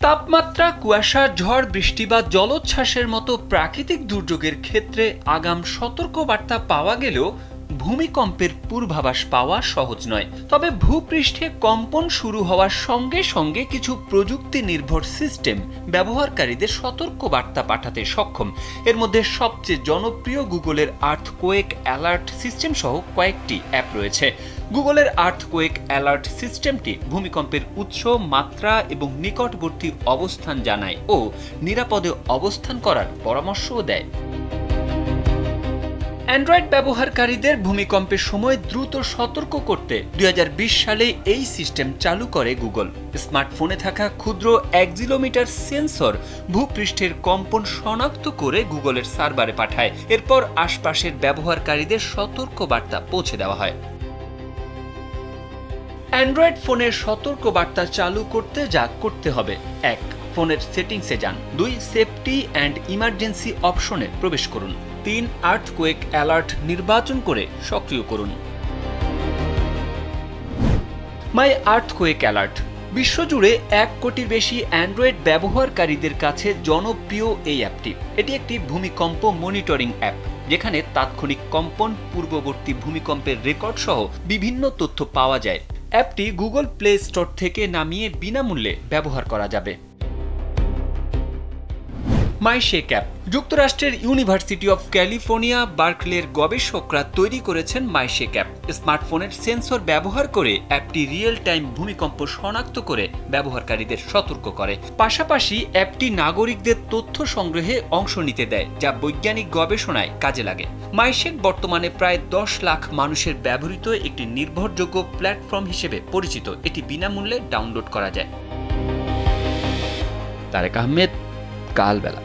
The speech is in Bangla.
তাপমাত্রা, কুয়াশা, ঝড়, বৃষ্টি বা জলোচ্ছ্বাসের মতো প্রাকৃতিক দুর্যোগের ক্ষেত্রে আগাম সতর্কবার্তা পাওয়া গেলেও ভূমিকম্পের পূর্বাভাস পাওয়া সহজ নয়। তবে ভূপৃষ্ঠে কম্পন শুরু হওয়ার সঙ্গে সঙ্গে কিছু প্রযুক্তি নির্ভর সিস্টেম ব্যবহারকারীদের সতর্কবার্তা পাঠাতে সক্ষম। এর মধ্যে সবচেয়ে জনপ্রিয় গুগলের আর্থকোয়েক অ্যালার্ট সিস্টেম সহ কয়েকটি অ্যাপ রয়েছে। গুগলের আর্থকোয়েক অ্যালার্ট সিস্টেমটি ভূমিকম্পের উৎস, মাত্রা এবং নিকটবর্তী অবস্থান জানায় ও নিরাপদে অবস্থান করার পরামর্শও দেয়। অ্যান্ড্রয়েড ব্যবহারকারীদের ভূমিকম্পের সময় দ্রুত সতর্ক করতে 2020 সালে এই সিস্টেম চালু করে গুগল। স্মার্টফোনে থাকা ক্ষুদ্র অ্যাক্সিলোমিটার সেন্সর ভূপৃষ্ঠের কম্পন শনাক্ত করে গুগলের সার্ভারে পাঠায়। এরপর আশপাশের ব্যবহারকারীদের সতর্কবার্তা পৌঁছে দেওয়া হয়। অ্যান্ড্রয়েড ফোনের সতর্কবার্তা চালু করতে যা করতে হবে: 1. ফোনের সেটিংসে যান। 2. সেফটি অ্যান্ড ইমার্জেন্সি অপশনে প্রবেশ করুন। 3. আর্থকোয়েক অ্যালার্ট নির্বাচন করে সক্রিয় করুন। মাই আর্থকোয়েক অ্যালার্ট বিশ্বজুড়ে 1 কোটির বেশি অ্যান্ড্রয়েড ব্যবহারকারীদের কাছে জনপ্রিয় এই অ্যাপটি। এটি একটি ভূমিকম্প মনিটরিং অ্যাপ, যেখানে তাৎক্ষণিক কম্পন, পূর্ববর্তী ভূমিকম্পের রেকর্ড সহ বিভিন্ন তথ্য পাওয়া যায়। অ্যাপটি গুগল প্লে স্টোর থেকে নামিয়ে বিনামূল্যে ব্যবহার করা যাবে। মাইশেক অ্যাপ যুক্তরাষ্ট্রের ইউনিভার্সিটি অফ ক্যালিফোর্নিয়া বার্কলের গবেষকরা তৈরি করেছেন মাইশেক অ্যাপ। স্মার্টফোনের সেন্সর ব্যবহার করে অ্যাপটি রিয়েল টাইম ভূমিকম্প শনাক্ত করে ব্যবহারকারীদের সতর্ক করে। পাশাপাশি অ্যাপটি নাগরিকদের তথ্য সংগ্রহে অংশ নিতে দেয়, যা বৈজ্ঞানিক গবেষণায় কাজে লাগে। মাইশেক বর্তমানে প্রায় 10 লাখ মানুষের ব্যবহৃত একটি নির্ভরযোগ্য প্ল্যাটফর্ম হিসেবে পরিচিত। এটি বিনামূল্যে ডাউনলোড করা যায়। তারেক আহমেদ, কালবেলা।